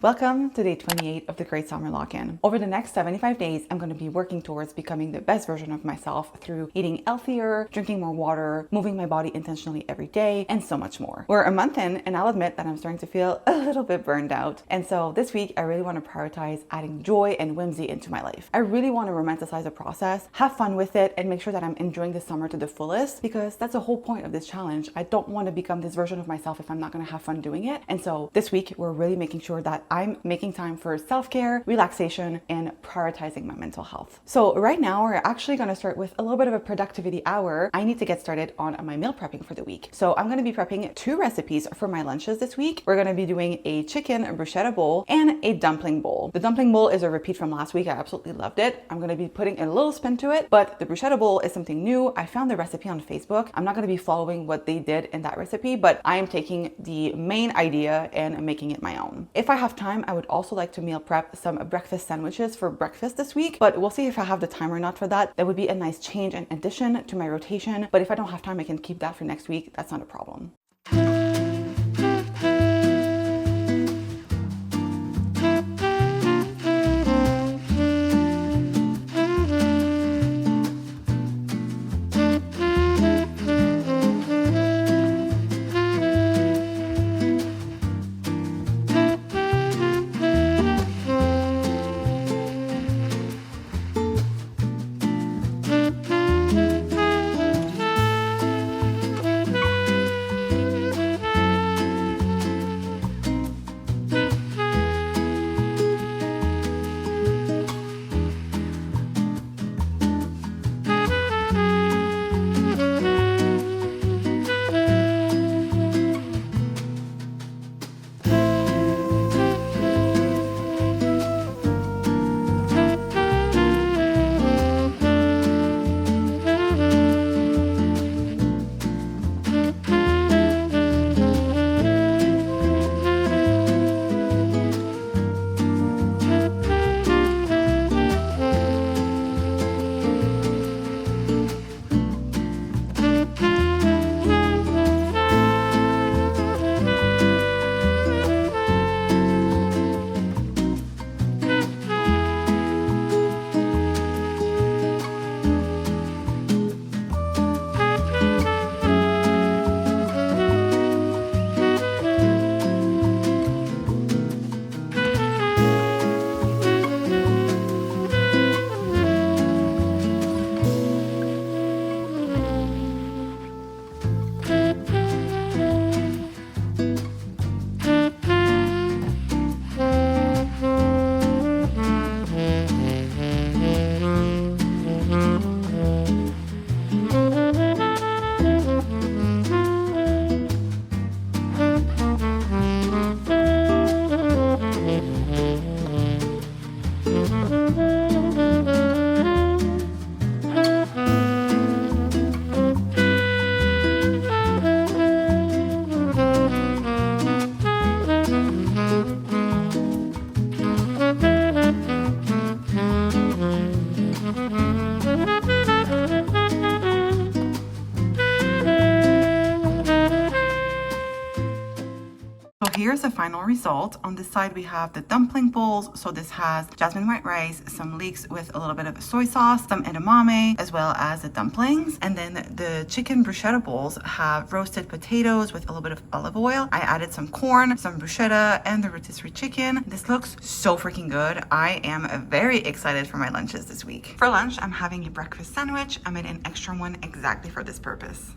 Welcome to day 28 of the Great Summer Lock-In. Over the next 75 days, I'm going to be working towards becoming the best version of myself through eating healthier, drinking more water, moving my body intentionally every day, and so much more. We're a month in, and I'll admit that I'm starting to feel a little bit burned out. And so this week, I really want to prioritize adding joy and whimsy into my life. I really want to romanticize the process, have fun with it, and make sure that I'm enjoying the summer to the fullest, because that's the whole point of this challenge. I don't want to become this version of myself if I'm not going to have fun doing it. And so this week, we're really making sure that I'm making time for self-care, relaxation, and prioritizing my mental health. So right now, we're actually going to start with a little bit of a productivity hour. I need to get started on my meal prepping for the week. So I'm going to be prepping 2 recipes for my lunches this week. We're going to be doing a chicken bruschetta bowl and a dumpling bowl. The dumpling bowl is a repeat from last week. I absolutely loved it. I'm going to be putting a little spin to it, but the bruschetta bowl is something new. I found the recipe on Facebook. I'm not going to be following what they did in that recipe, but I am taking the main idea and making it my own. If I have time, I would also like to meal prep some breakfast sandwiches for breakfast this week, but we'll see if I have the time or not for that. That would be a nice change and addition to my rotation, but if I don't have time, I can keep that for next week. That's not a problem. Here's the final result. On this side, we have the dumpling bowls. So this has jasmine white rice, some leeks with a little bit of soy sauce, some edamame, as well as the dumplings. And then the chicken bruschetta bowls have roasted potatoes with a little bit of olive oil. I added some corn, some bruschetta, and the rotisserie chicken. This looks so freaking good. I am very excited for my lunches this week. For lunch, I'm having a breakfast sandwich. I made an extra one exactly for this purpose.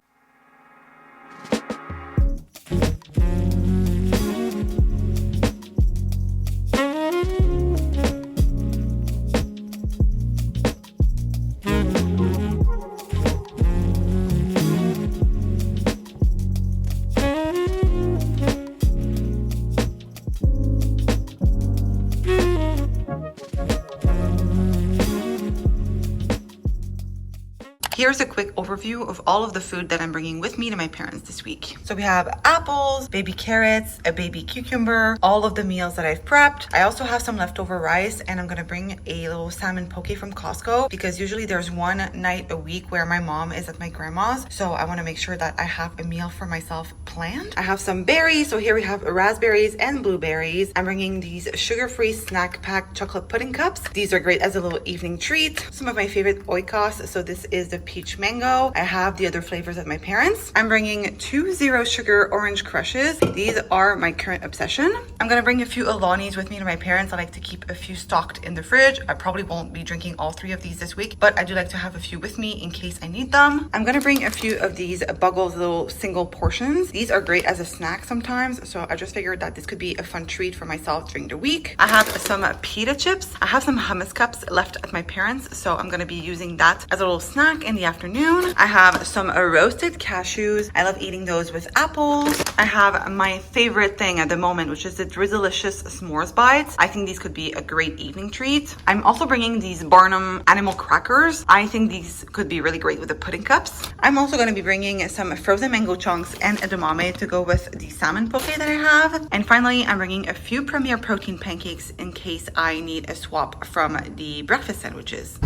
here's a quick overview of all of the food that I'm bringing with me to my parents this week. So we have apples, baby carrots, a baby cucumber, all of the meals that I've prepped. I also have some leftover rice, and I'm gonna bring a little salmon poke from Costco because usually there's one night a week where my mom is at my grandma's. So I wanna make sure that I have a meal for myself planned. I have some berries. So here we have raspberries and blueberries. I'm bringing these sugar-free snack pack chocolate pudding cups. These are great as a little evening treat. Some of my favorite oikos. So this is the peach mango. I have the other flavors at my parents'. I'm bringing 2 zero sugar orange crushes. These are my current obsession. I'm gonna bring a few Alanis with me to my parents. I like to keep a few stocked in the fridge. I probably won't be drinking all 3 of these this week, but I do like to have a few with me in case I need them. I'm gonna bring a few of these Buggles little single portions. These are great as a snack sometimes, so I just figured that this could be a fun treat for myself during the week. I have some pita chips. I have some hummus cups left at my parents', so I'm gonna be using that as a little snack in the afternoon. I have some roasted cashews. I love eating those with apples. I have my favorite thing at the moment, which is the Drizzlicious s'mores bites. I think these could be a great evening treat. I'm also bringing these Barnum animal crackers. I think these could be really great with the pudding cups. I'm also going to be bringing some frozen mango chunks and edamame to go with the salmon poke that I have. And finally, I'm bringing a few Premier Protein pancakes in case I need a swap from the breakfast sandwiches.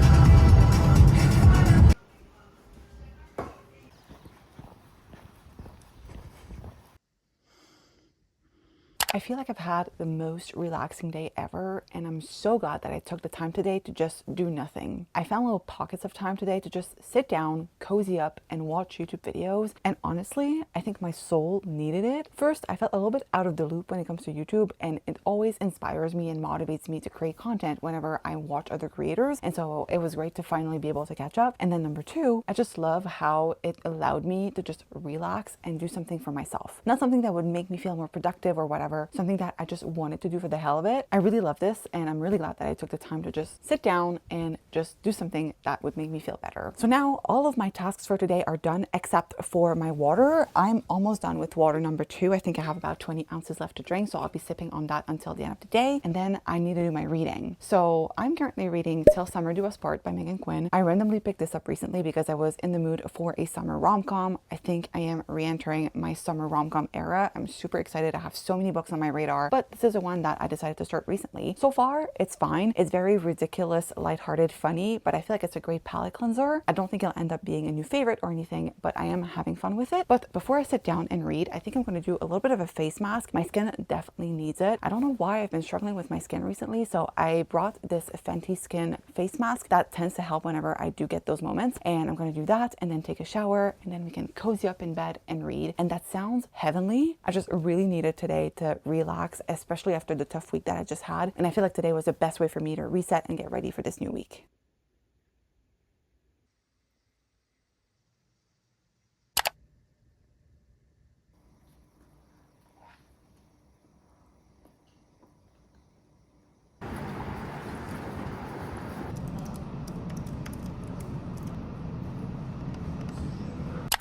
I feel like I've had the most relaxing day ever, and I'm so glad that I took the time today to just do nothing. I found little pockets of time today to just sit down, cozy up, and watch YouTube videos, and honestly, I think my soul needed it. First, I felt a little bit out of the loop when it comes to YouTube, and it always inspires me and motivates me to create content whenever I watch other creators, and so it was great to finally be able to catch up. And then number 2, I just love how it allowed me to just relax and do something for myself. Not something that would make me feel more productive or whatever, something that I just wanted to do for the hell of it. I really love this, and I'm really glad that I took the time to just sit down and just do something that would make me feel better. So now all of my tasks for today are done except for my water. I'm almost done with water number 2. I think I have about 20 ounces left to drink, so I'll be sipping on that until the end of the day. And then I need to do my reading. So I'm currently reading Till Summer Do Us Part by Megan Quinn. I randomly picked this up recently because I was in the mood for a summer rom-com. I think I am re-entering my summer rom-com era. I'm super excited. I have so many books on my radar, but this is the one that I decided to start recently. So far, it's fine. It's very ridiculous, lighthearted, funny, but I feel like it's a great palate cleanser. I don't think it'll end up being a new favorite or anything, but I am having fun with it. But before I sit down and read, I think I'm going to do a little bit of a face mask. My skin definitely needs it. I don't know why I've been struggling with my skin recently, so I brought this Fenty Skin face mask that tends to help whenever I do get those moments, and I'm going to do that and then take a shower, and then we can cozy up in bed and read. And that sounds heavenly. I just really needed today to relax, especially after the tough week that I just had. And I feel like today was the best way for me to reset and get ready for this new week.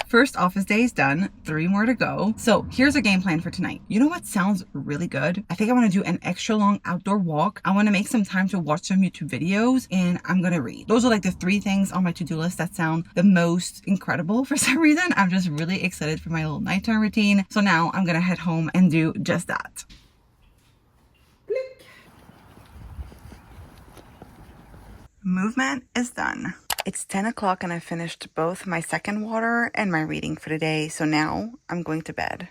First office day is done, 3 more to go. So here's a game plan for tonight. You know what sounds really good? I think I want to do an extra long outdoor walk. I want to make some time to watch some YouTube videos, and I'm going to read. Those are like the 3 things on my to-do list that sound the most incredible for some reason. I'm just really excited for my little nighttime routine. So now I'm going to head home and do just that. Movement is done. It's 10 o'clock and I finished both my second water and my reading for the day, so now I'm going to bed.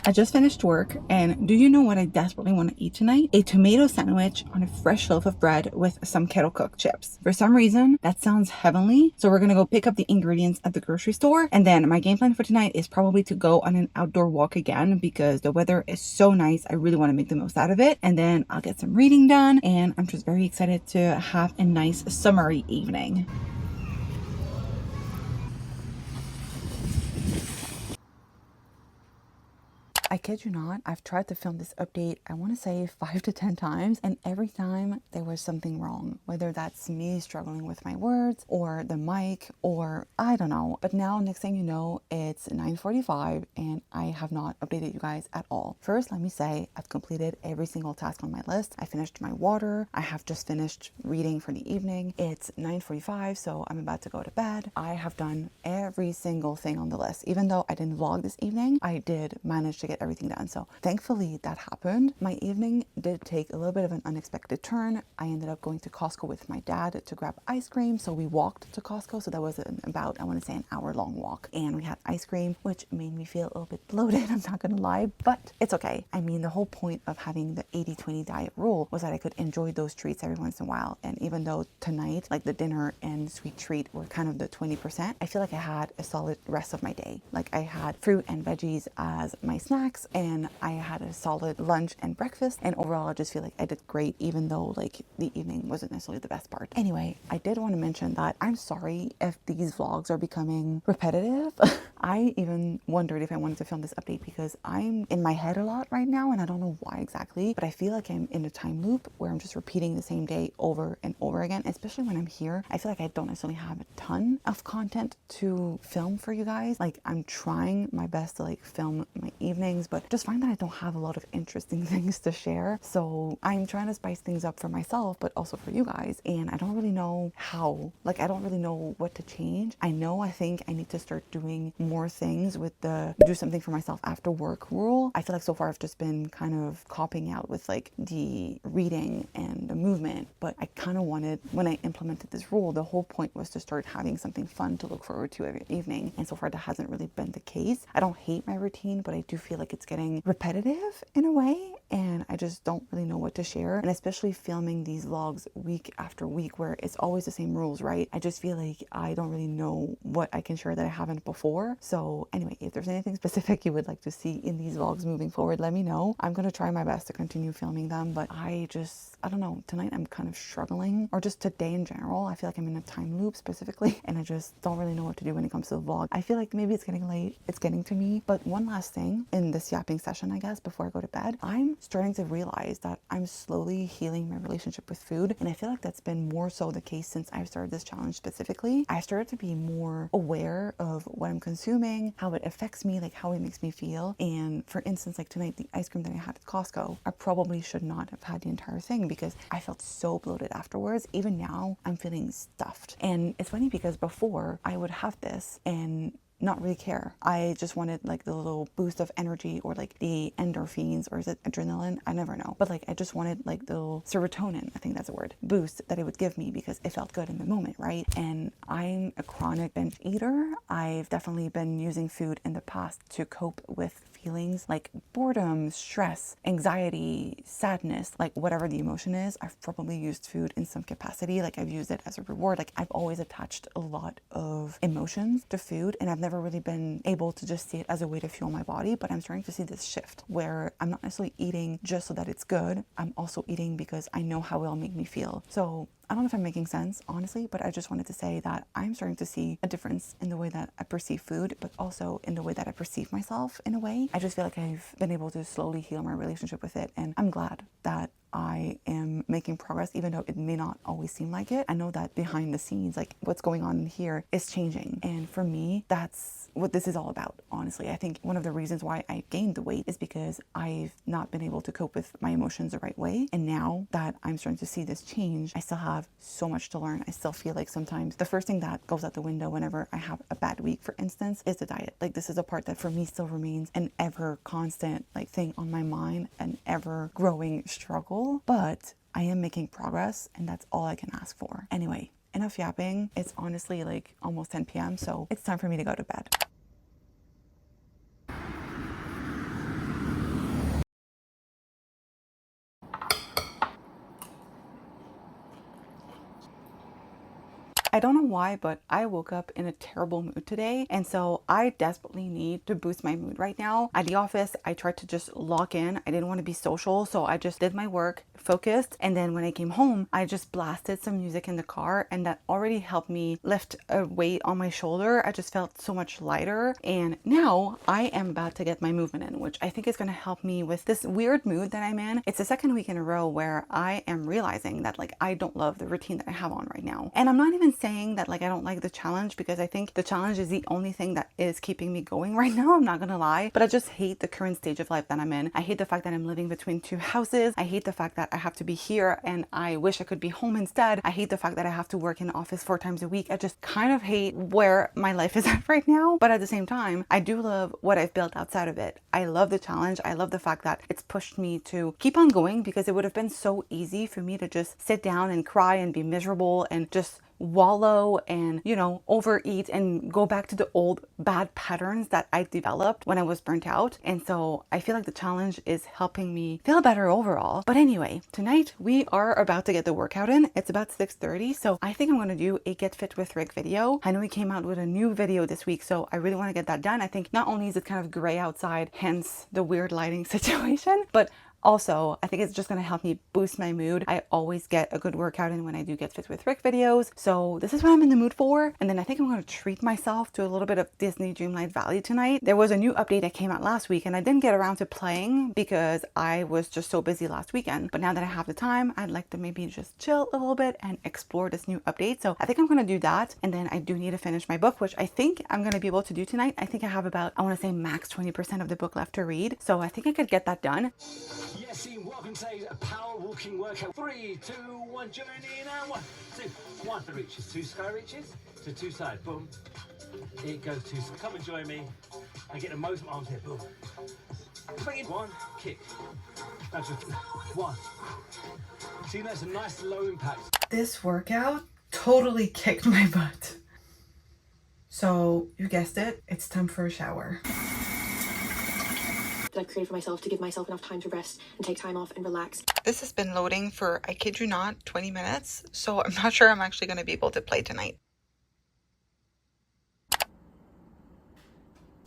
I just finished work, and do you know what I desperately want to eat tonight? A tomato sandwich on a fresh loaf of bread with some kettle cooked chips. For some reason, that sounds heavenly, so we're gonna go pick up the ingredients at the grocery store, and then my game plan for tonight is probably to go on an outdoor walk again because the weather is so nice. I really want to make the most out of it, and then I'll get some reading done, and I'm just very excited to have a nice summery evening. I kid you not, I've tried to film this update, I want to say 5 to 10 times, and every time there was something wrong, whether that's me struggling with my words or the mic or I don't know. But now, next thing you know, it's 9:45 and I have not updated you guys at all. First, let me say I've completed every single task on my list. I finished my water. I have just finished reading for the evening. It's 9:45, so I'm about to go to bed. I have done every single thing on the list. Even though I didn't vlog this evening, I did manage to get everything done. So thankfully that happened. My evening did take a little bit of an unexpected turn. I ended up going to Costco with my dad to grab ice cream. So we walked to Costco. So that was about, I want to say, an hour-long walk. And we had ice cream, which made me feel a little bit bloated, I'm not gonna lie, but it's okay. I mean, the whole point of having the 80-20 diet rule was that I could enjoy those treats every once in a while. And even though tonight, like the dinner and sweet treat were kind of the 20%, I feel like I had a solid rest of my day. Like I had fruit and veggies as my snacks, and I had a solid lunch and breakfast. And overall, I just feel like I did great, even though like the evening wasn't necessarily the best part. Anyway, I did want to mention that I'm sorry if these vlogs are becoming repetitive. I even wondered if I wanted to film this update because I'm in my head a lot right now and I don't know why exactly, but I feel like I'm in a time loop where I'm just repeating the same day over and over again, especially when I'm here. I feel like I don't necessarily have a ton of content to film for you guys. Like I'm trying my best to like film my evenings, but just find that I don't have a lot of interesting things to share. So I'm trying to spice things up for myself, but also for you guys. And I don't really know how, like I don't really know what to change. I think I need to start doing more things with the do something for myself after work rule. I feel like so far I've just been kind of copying out with like the reading and the movement, but I kind of wanted, when I implemented this rule, the whole point was to start having something fun to look forward to every evening. And so far that hasn't really been the case. I don't hate my routine, but I do feel like it's getting repetitive in a way. And I just don't really know what to share. And especially filming these vlogs week after week where it's always the same rules, right? I just feel like I don't really know what I can share that I haven't before. So anyway, if there's anything specific you would like to see in these vlogs moving forward, let me know. I'm going to try my best to continue filming them, but I don't know, tonight I'm kind of struggling, or just today in general. I feel like I'm in a time loop specifically, and I just don't really know what to do when it comes to the vlog. I feel like maybe it's getting late, it's getting to me. But one last thing in this yapping session, I guess, before I go to bed, I'm starting to realize that I'm slowly healing my relationship with food. And I feel like that's been more so the case since I've started this challenge specifically. I started to be more aware of what I'm consuming, how it affects me, like how it makes me feel. And for instance, like tonight, the ice cream that I had at Costco, I probably should not have had the entire thing because I felt so bloated afterwards. Even now, I'm feeling stuffed. And it's funny because before I would have this and not really care. I just wanted like the little boost of energy, or like the endorphins, or is it adrenaline? I never know. But like I just wanted like the little serotonin, I think that's a word, boost that it would give me because it felt good in the moment, right? And I'm a chronic binge eater. I've definitely been using food in the past to cope with feelings like boredom, stress, anxiety, sadness, like whatever the emotion is. I've probably used food in some capacity. Like I've used it as a reward. Like I've always attached a lot of emotions to food, and I've never really been able to just see it as a way to fuel my body. But I'm starting to see this shift where I'm not necessarily eating just so that it's good. I'm also eating because I know how it'll make me feel. So I don't know if I'm making sense, honestly, but I just wanted to say that I'm starting to see a difference in the way that I perceive food, but also in the way that I perceive myself in a way. I just feel like I've been able to slowly heal my relationship with it, and I'm glad that I am making progress, even though it may not always seem like it. I know that behind the scenes, like what's going on in here is changing. And for me, that's what this is all about, honestly. I think one of the reasons why I gained the weight is because I've not been able to cope with my emotions the right way. And now that I'm starting to see this change, I still have so much to learn. I still feel like sometimes the first thing that goes out the window whenever I have a bad week, for instance, is the diet. Like this is a part that for me still remains an ever constant like thing on my mind, an ever growing struggle. But I am making progress, and that's all I can ask for. Anyway, enough yapping. It's honestly like almost 10 p.m. so it's time for me to go to bed. I don't know why, but I woke up in a terrible mood today. And so I desperately need to boost my mood right now. At the office, I tried to just lock in. I didn't want to be social. So I just did my work, focused. And then when I came home, I just blasted some music in the car. And that already helped me lift a weight on my shoulder. I just felt so much lighter. And now I am about to get my movement in, which I think is going to help me with this weird mood that I'm in. It's the second week in a row where I am realizing that like I don't love the routine that I have on right now. And I'm not even saying that like I don't like the challenge, because I think the challenge is the only thing that is keeping me going right now. I'm not gonna lie, but I just hate the current stage of life that I'm in. I hate the fact that I'm living between two houses. I hate the fact that I have to be here and I wish I could be home instead. I hate the fact that I have to work in the office 4 times a week. I just kind of hate where my life is at right now. But at the same time, I do love what I've built outside of it. I love the challenge. I love the fact that it's pushed me to keep on going, because it would have been so easy for me to just sit down and cry and be miserable and just wallow and, you know, overeat and go back to the old bad patterns that I developed when I was burnt out. And so I feel like the challenge is helping me feel better overall. But anyway, tonight we are about to get the workout in. It's about 6:30. So I think I'm going to do a Get Fit with Rick video. I know we came out with a new video this week, so I really want to get that done. I think not only is it kind of gray outside, hence the weird lighting situation, but also, I think it's just going to help me boost my mood. I always get a good workout in when I do Get Fit with Rick videos. So this is what I'm in the mood for. And then I think I'm going to treat myself to a little bit of Disney Dreamlight Valley tonight. There was a new update that came out last week and I didn't get around to playing because I was just so busy last weekend. But now that I have the time, I'd like to maybe just chill a little bit and explore this new update. So I think I'm going to do that. And then I do need to finish my book, which I think I'm going to be able to do tonight. I think I have about, I want to say max 20% of the book left to read. So I think I could get that done. Yes, team, welcome to a power walking workout. 3, 2, 1, journey now. 1, 2, 1. Reaches, 2 sky reaches to 2 sides. Boom. It goes 2. Come and join me. I get the most arms here. Boom. Bring it. 1, kick. That's just 1. See, that's a nice low impact. This workout totally kicked my butt. So you guessed it, it's time for a shower. That I've created for myself to give myself enough time to rest and take time off and relax. This has been loading for, I kid you not, 20 minutes. So I'm not sure I'm actually going to be able to play tonight.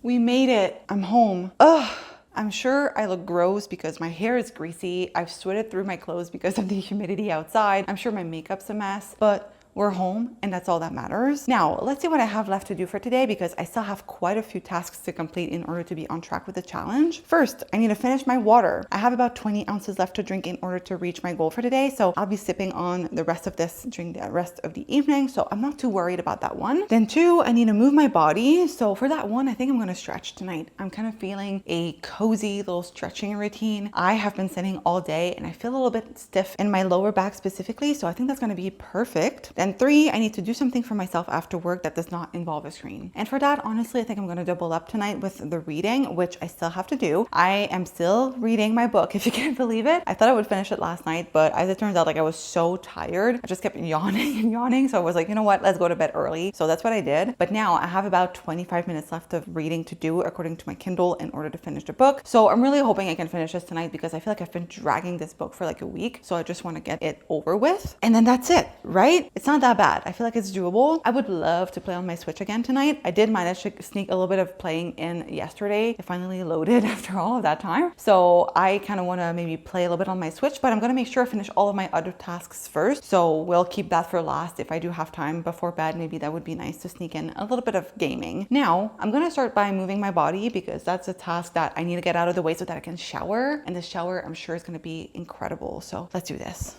We made it. I'm home. Ugh. I'm sure I look gross because my hair is greasy. I've sweated through my clothes because of the humidity outside. I'm sure my makeup's a mess, but we're home and that's all that matters. Now, let's see what I have left to do for today, because I still have quite a few tasks to complete in order to be on track with the challenge. First, I need to finish my water. I have about 20 ounces left to drink in order to reach my goal for today. So I'll be sipping on the rest of this during the rest of the evening. So I'm not too worried about that one. Then 2, I need to move my body. So for that one, I think I'm going to stretch tonight. I'm kind of feeling a cozy little stretching routine. I have been sitting all day and I feel a little bit stiff in my lower back specifically. So I think that's going to be perfect. Then 3, I need to do something for myself after work that does not involve a screen. And for that, honestly, I think I'm going to double up tonight with the reading, which I still have to do. I am still reading my book, if you can't believe it. I thought I would finish it last night, but as it turns out, like I was so tired. I just kept yawning and yawning. So I was like, you know what, let's go to bed early. So that's what I did. But now I have about 25 minutes left of reading to do according to my Kindle in order to finish the book. So I'm really hoping I can finish this tonight, because I feel like I've been dragging this book for like a week. So I just want to get it over with. And then that's it, right? It's not that bad. I feel like it's doable. I would love to play on my Switch again tonight. I did manage to sneak a little bit of playing in yesterday. It finally loaded after all of that time. So I kind of want to maybe play a little bit on my Switch, but I'm going to make sure I finish all of my other tasks first. So we'll keep that for last. If I do have time before bed, maybe that would be nice to sneak in a little bit of gaming. Now, I'm going to start by moving my body, because that's a task that I need to get out of the way so that I can shower. And the shower, I'm sure, is going to be incredible. So let's do this.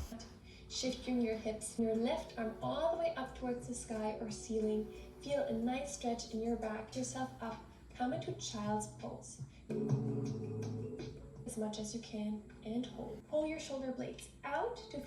Shifting your hips, your left arm all the way up towards the sky or ceiling. Feel a nice stretch in your back. Lift yourself up. Come into child's pose. As much as you can and hold. Pull your shoulder blades out to.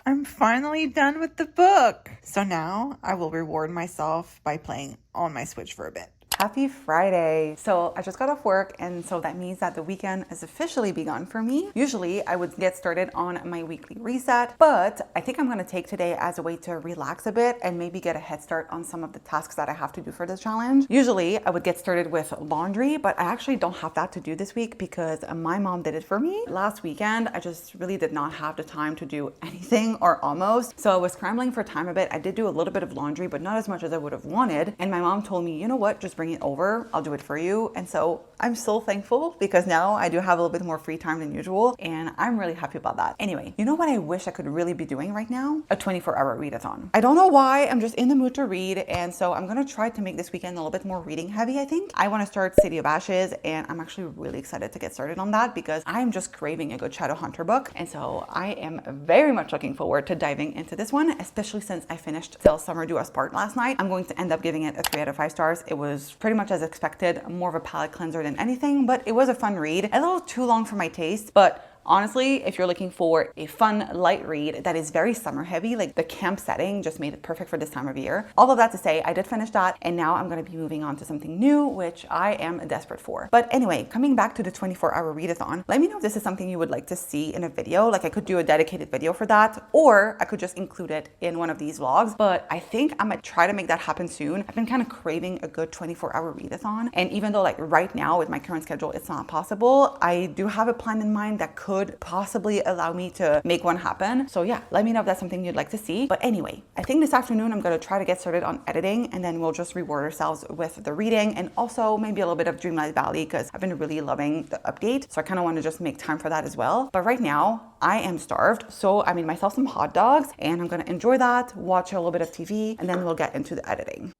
I'm finally done with the book. So now I will reward myself by playing on my Switch for a bit. Happy Friday. So I just got off work, and so that means that the weekend has officially begun for me. Usually I would get started on my weekly reset, but I think I'm gonna take today as a way to relax a bit and maybe get a head start on some of the tasks that I have to do for this challenge. Usually I would get started with laundry, but I actually don't have that to do this week because my mom did it for me. Last weekend, I just really did not have the time to do anything or almost. So I was scrambling for time a bit. I did do a little bit of laundry, but not as much as I would have wanted. And my mom told me, you know what, just bring it over. I'll do it for you. And so I'm so thankful because now I do have a little bit more free time than usual. And I'm really happy about that. Anyway, you know what I wish I could really be doing right now? A 24-hour readathon. I don't know why, I'm just in the mood to read. And so I'm going to try to make this weekend a little bit more reading heavy, I think. I want to start City of Ashes, and I'm actually really excited to get started on that because I'm just craving a good Shadowhunter book. And so I am very much looking forward to diving into this one, especially since I finished Till Summer Do Us Part last night. I'm going to end up giving it a 3 out of 5 stars. It was pretty much as expected, more of a palate cleanser than anything, but it was a fun read. A little too long for my taste, but honestly, if you're looking for a fun, light read that is very summer heavy, like the camp setting just made it perfect for this time of year. All of that to say, I did finish that, and now I'm going to be moving on to something new, which I am desperate for. But anyway, coming back to the 24-hour readathon, let me know if this is something you would like to see in a video. Like I could do a dedicated video for that, or I could just include it in one of these vlogs. But I think I'm gonna try to make that happen soon. I've been kind of craving a good 24-hour readathon. And even though like right now with my current schedule, it's not possible, I do have a plan in mind that could possibly allow me to make one happen. So yeah, let me know if that's something you'd like to see. But anyway, I think this afternoon I'm going to try to get started on editing, and then we'll just reward ourselves with the reading and also maybe a little bit of Dreamlight Valley because I've been really loving the update. So I kind of want to just make time for that as well. But right now I am starved. So I made myself some hot dogs and I'm going to enjoy that, watch a little bit of TV, and then we'll get into the editing.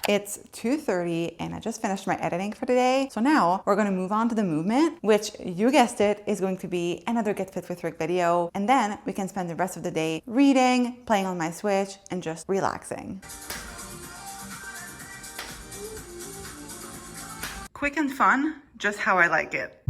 It's 2:30 and I just finished my editing for today. So now we're going to move on to the movement, which you guessed it, is going to be another Get Fit with Rick video. And then we can spend the rest of the day reading, playing on my Switch, and just relaxing. Quick and fun, just how I like it.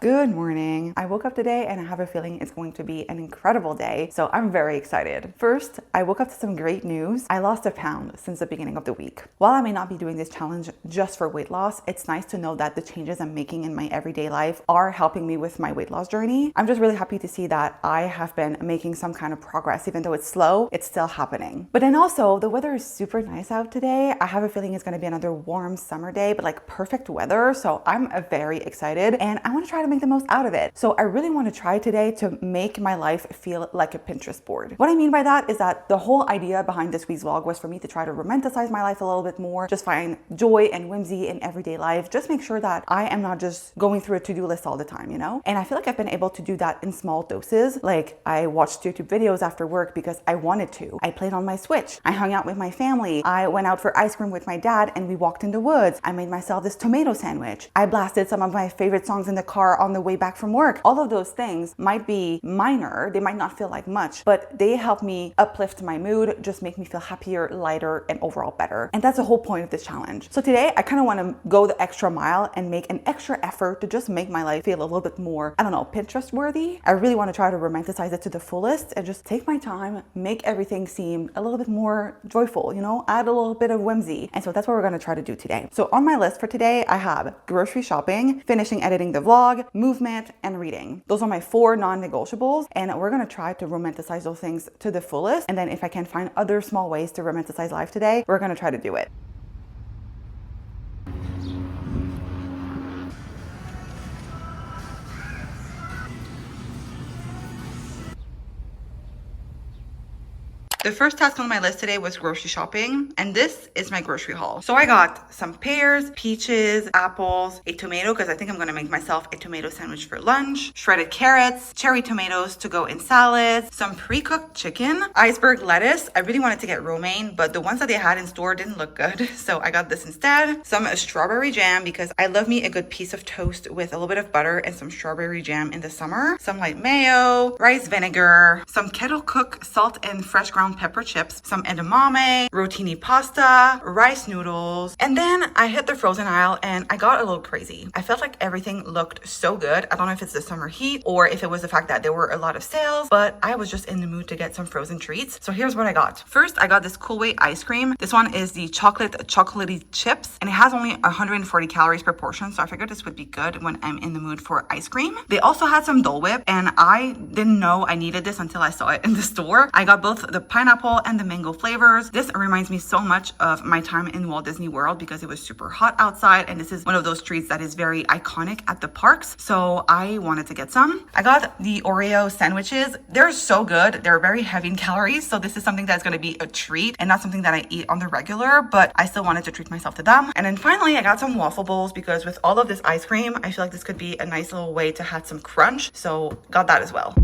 Good morning. I woke up today and I have a feeling it's going to be an incredible day, so I'm very excited. First, I woke up to some great news. I lost 1 pound since the beginning of the week. While I may not be doing this challenge just for weight loss, it's nice to know that the changes I'm making in my everyday life are helping me with my weight loss journey. I'm just really happy to see that I have been making some kind of progress. Even though it's slow, it's still happening. But then also, the weather is super nice out today. I have a feeling it's going to be another warm summer day, but like perfect weather, so I'm very excited and I want to try to make the most out of it. So I really want to try today to make my life feel like a Pinterest board. What I mean by that is that the whole idea behind this week's vlog was for me to try to romanticize my life a little bit more, just find joy and whimsy in everyday life, just make sure that I am not just going through a to-do list all the time, you know? And I feel like I've been able to do that in small doses. Like I watched YouTube videos after work because I wanted to. I played on my Switch. I hung out with my family. I went out for ice cream with my dad and we walked in the woods. I made myself this tomato sandwich. I blasted some of my favorite songs in the car on the way back from work. All of those things might be minor, they might not feel like much, but they help me uplift my mood, just make me feel happier, lighter, and overall better. And that's the whole point of this challenge. So today, I kind of want to go the extra mile and make an extra effort to just make my life feel a little bit more, I don't know, Pinterest worthy. I really want to try to romanticize it to the fullest and just take my time, make everything seem a little bit more joyful, you know, add a little bit of whimsy. And so that's what we're going to try to do today. So on my list for today, I have grocery shopping, finishing editing the vlog, movement, and reading. Those are my 4 non-negotiables, and we're going to try to romanticize those things to the fullest. And then if I can find other small ways to romanticize life today, we're going to try to do it. The first task on my list today was grocery shopping, and this is my grocery haul. So I got some pears, peaches, apples, a tomato because I think I'm gonna make myself a tomato sandwich for lunch, shredded carrots, cherry tomatoes to go in salads, some pre-cooked chicken, iceberg lettuce. I really wanted to get romaine, but the ones that they had in store didn't look good, so I got this instead. Some strawberry jam because I love me a good piece of toast with a little bit of butter and some strawberry jam in the summer. Some light mayo, rice vinegar, some kettle cooked salt and fresh ground pepper chips, some edamame, rotini pasta, rice noodles, and then I hit the frozen aisle and I got a little crazy. I felt like everything looked so good. I don't know if it's the summer heat or if it was the fact that there were a lot of sales, but I was just in the mood to get some frozen treats. So here's what I got. First, I got this Cool Weight ice cream. This one is the chocolatey chips, and it has only 140 calories per portion, so I figured this would be good when I'm in the mood for ice cream. They also had some Dole Whip, and I didn't know I needed this until I saw it in the store. I got both the pineapple and the mango flavors. This reminds me so much of my time in Walt Disney World because it was super hot outside, and this is one of those treats that is very iconic at the parks, so I wanted to get some. I got the Oreo sandwiches. They're so good. They're very heavy in calories, so this is something that's going to be a treat and not something that I eat on the regular, but I still wanted to treat myself to them. And then finally, I got some waffle bowls because with all of this ice cream, I feel like this could be a nice little way to have some crunch, so got that as well.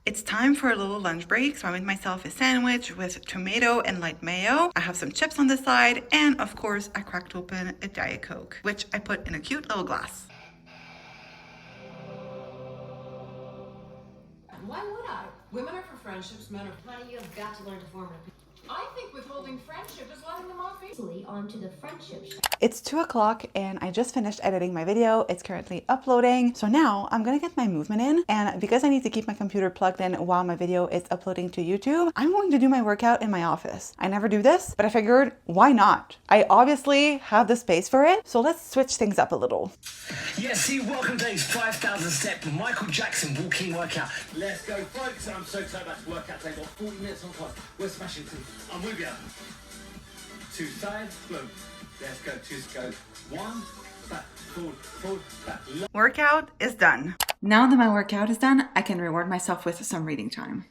It's time for a little lunch break, so I made myself a sandwich with tomato and light mayo. I have some chips on the side, and of course, I cracked open a Diet Coke, which I put in a cute little glass. Why would I? Women are for friendships, men are... Honey, you have got to learn to form an opinion. I think withholding friendship is letting them off easily. Onto the friendship. It's 2 o'clock and I just finished editing my video. It's currently uploading. So now I'm gonna get my movement in, and because I need to keep my computer plugged in while my video is uploading to YouTube, I'm going to do my workout in my office. I never do this, but I figured why not? I obviously have the space for it, so let's switch things up a little. Yeah, see, welcome to today's 5,000 step Michael Jackson walking workout. Let's go, folks. I'm so excited about this workout today. Got 40 minutes on clock. We're smashing through. I'm with you. 2 sides, boom. Let's go, 2 go. 1, back, forward, back. Workout is done. Now that my workout is done, I can reward myself with some reading time.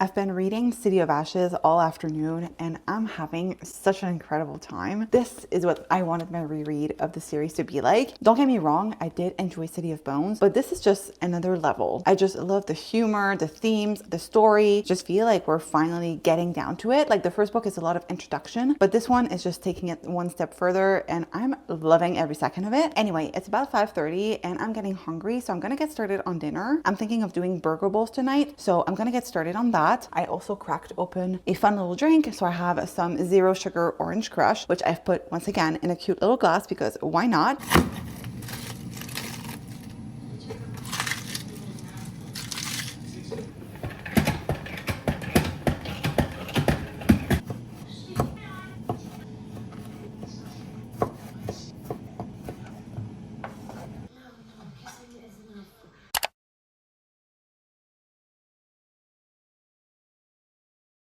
I've been reading City of Ashes all afternoon and I'm having such an incredible time. This is what I wanted my reread of the series to be like. Don't get me wrong, I did enjoy City of Bones, but this is just another level. I just love the humor, the themes, the story. Just feel like we're finally getting down to it. Like the first book is a lot of introduction, but this one is just taking it one step further and I'm loving every second of it. Anyway, it's about 5:30 and I'm getting hungry, so I'm gonna get started on dinner. I'm thinking of doing burger bowls tonight, so I'm gonna get started on that. I also cracked open a fun little drink, so I have some 0 sugar orange crush, which I've put once again in a cute little glass because why not?